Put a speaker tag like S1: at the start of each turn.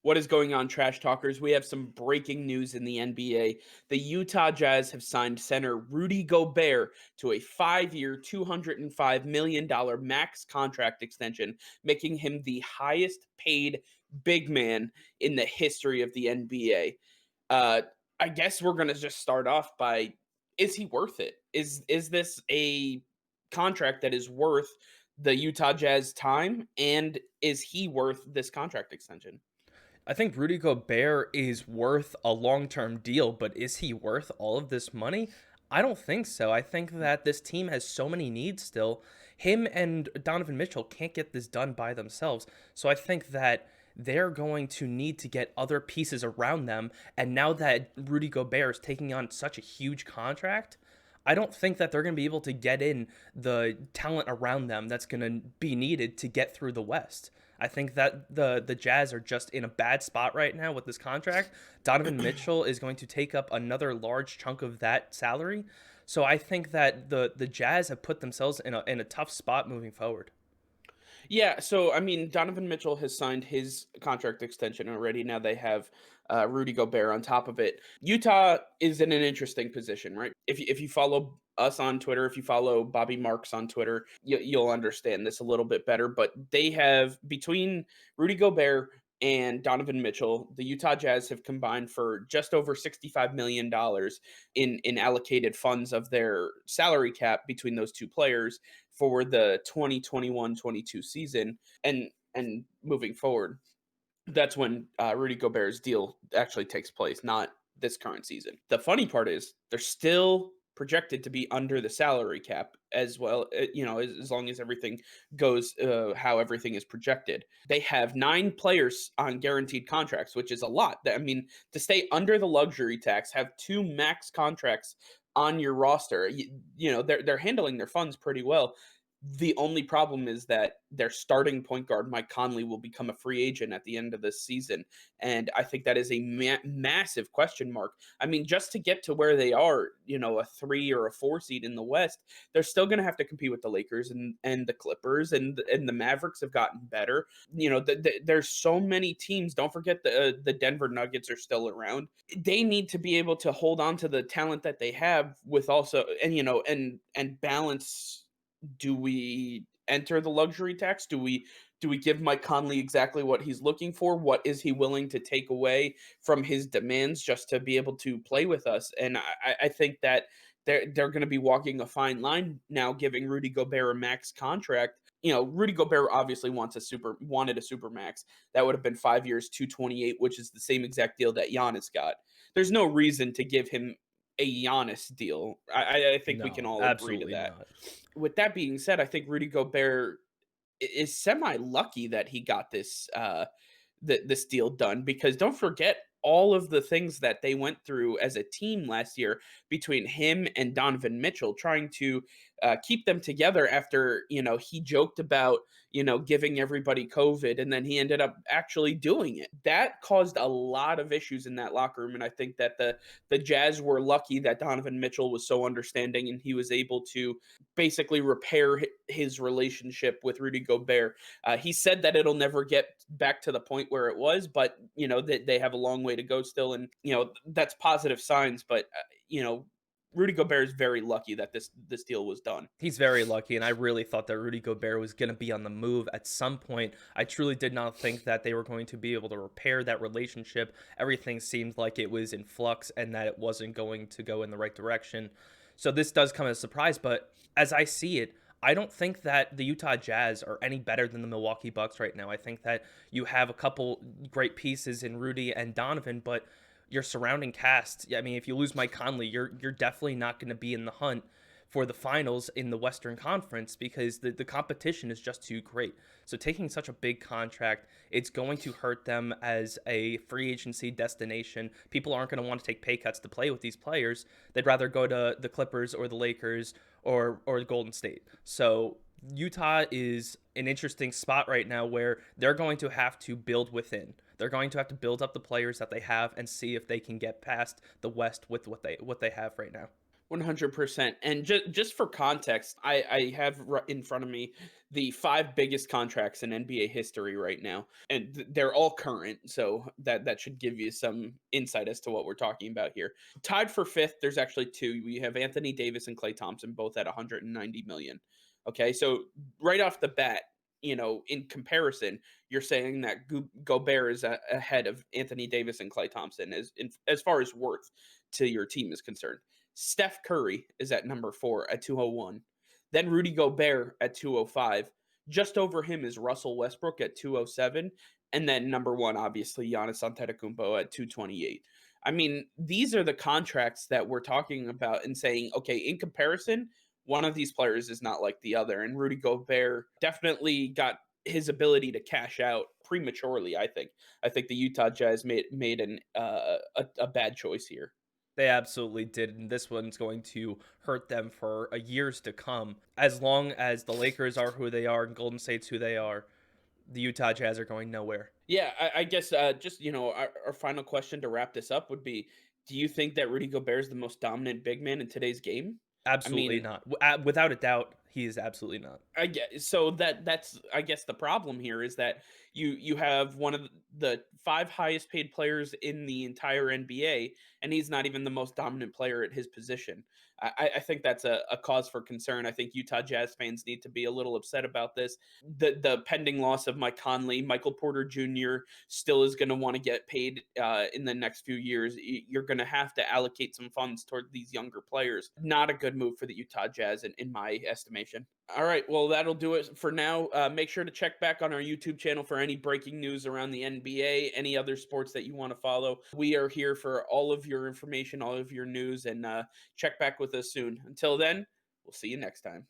S1: What is going on, Trash Talkers? We have some breaking news in the NBA. The Utah Jazz have signed center Rudy Gobert to a 5 year, $205 million max contract extension, making him the highest paid big man in the history of the NBA. Uh, I guess we're going to just start off by, is he worth it? Is this a contract that is worth the Utah Jazz time? And is he worth this contract extension?
S2: I think Rudy Gobert is worth a long term deal, but is he worth all of this money? I don't think so. I think that this team has so many needs still. Him and Donovan Mitchell can't get this done by themselves. So I think that they're going to need to get other pieces around them. And now that Rudy Gobert is taking on such a huge contract, I don't think that they're going to be able to get in the talent around them that's going to be needed to get through the West. I think that the Jazz are just in a bad spot right now with this contract. Donovan Mitchell is going to take up another large chunk of that salary. So I think that the Jazz have put themselves in a tough spot moving forward.
S1: Yeah, so I mean, Donovan Mitchell has signed his contract extension already. Now they have Rudy Gobert on top of it. Utah is in an interesting position, right? If you follow us on Twitter, if you follow Bobby Marks on Twitter, you'll understand this a little bit better. But they have between Rudy Gobert and Donovan Mitchell, the Utah Jazz have combined for just over $65 million in allocated funds of their salary cap between those two players for the 2021-22 season and moving forward. That's when Rudy Gobert's deal actually takes place, not this current season. The funny part is they're still projected to be under the salary cap as well, as long as everything goes how everything is projected. They have 9 players on guaranteed contracts, which is a lot. I mean, to stay under the luxury tax, have 2 max contracts on your roster, they're handling their funds pretty well. The only problem is that their starting point guard, Mike Conley, will become a free agent at the end of this season. And I think that is a massive question mark. I mean, just to get to where they are, a 3 or a 4 seed in the West, they're still going to have to compete with the Lakers and the Clippers, and the Mavericks have gotten better. There's so many teams. Don't forget the Denver Nuggets are still around. They need to be able to hold on to the talent that they have with also, and balance. Do we enter the luxury tax? Do we give Mike Conley exactly what he's looking for? What is he willing to take away from his demands just to be able to play with us? And I think that they're going to be walking a fine line now, giving Rudy Gobert a max contract. Rudy Gobert obviously wanted a super max. That would have been 5 years, 228, which is the same exact deal that Giannis got. There's no reason to give him a Giannis deal. I think we can
S2: No,
S1: all agree to
S2: absolutely
S1: that.
S2: not.
S1: With that being said, I think Rudy Gobert is semi lucky that he got this deal done, because don't forget all of the things that they went through as a team last year between him and Donovan Mitchell trying to keep them together after he joked about giving everybody COVID, and then he ended up actually doing it. That caused a lot of issues in that locker room, and I think that the Jazz were lucky that Donovan Mitchell was so understanding and he was able to basically repair his relationship with Rudy Gobert. He said that it'll never get back to the point where it was, but they have a long way to go still, and that's positive signs. But Rudy Gobert is very lucky that this deal was done.
S2: He's very lucky, and I really thought that Rudy Gobert was going to be on the move at some point. I truly did not think that they were going to be able to repair that relationship. Everything seemed like it was in flux and that it wasn't going to go in the right direction. So this does come as a surprise, but as I see it, I don't think that the Utah Jazz are any better than the Milwaukee Bucks right now. I think that you have a couple great pieces in Rudy and Donovan, but your surrounding cast, I mean, if you lose Mike Conley, you're definitely not going to be in the hunt for the finals in the Western Conference because the competition is just too great. So taking such a big contract, it's going to hurt them as a free agency destination. People aren't going to want to take pay cuts to play with these players. They'd rather go to the Clippers or the Lakers or Golden State. So Utah is an interesting spot right now where they're going to have to build within. They're going to have to build up the players that they have and see if they can get past the West with what they have right now.
S1: 100%. And just for context, I have in front of me the five biggest contracts in NBA history right now, and they're all current. So that should give you some insight as to what we're talking about here. Tied for fifth, there's actually two. We have Anthony Davis and Klay Thompson, both at 190 million. Okay, so right off the bat, in comparison, you're saying that Gobert is ahead of Anthony Davis and Klay Thompson as far as worth to your team is concerned. Steph Curry is at number 4 at 201. Then Rudy Gobert at 205. Just over him is Russell Westbrook at 207. And then number 1, obviously, Giannis Antetokounmpo at 228. I mean, these are the contracts that we're talking about and saying, okay, in comparison, one of these players is not like the other. And Rudy Gobert definitely got his ability to cash out prematurely, I think. I think the Utah Jazz made a bad choice here.
S2: They absolutely did, and this one's going to hurt them for years to come. As long as the Lakers are who they are and Golden State's who they are, the Utah Jazz are going nowhere.
S1: Yeah, I guess just our final question to wrap this up would be: do you think that Rudy Gobert is the most dominant big man in today's game? I
S2: Absolutely
S1: mean,
S2: not. Without a doubt, he is absolutely not.
S1: I get so that's I guess the problem here is that you have one of the five highest paid players in the entire NBA, and he's not even the most dominant player at his position. I think that's a cause for concern. I think Utah Jazz fans need to be a little upset about this. The pending loss of Mike Conley, Michael Porter Jr. still is going to want to get paid in the next few years. You're going to have to allocate some funds toward these younger players. Not a good move for the Utah Jazz, in my estimation. All right. Well, that'll do it for now. Make sure to check back on our YouTube channel for any breaking news around the NBA, any other sports that you want to follow. We are here for all of your information, all of your news, and check back with us soon. Until then, we'll see you next time.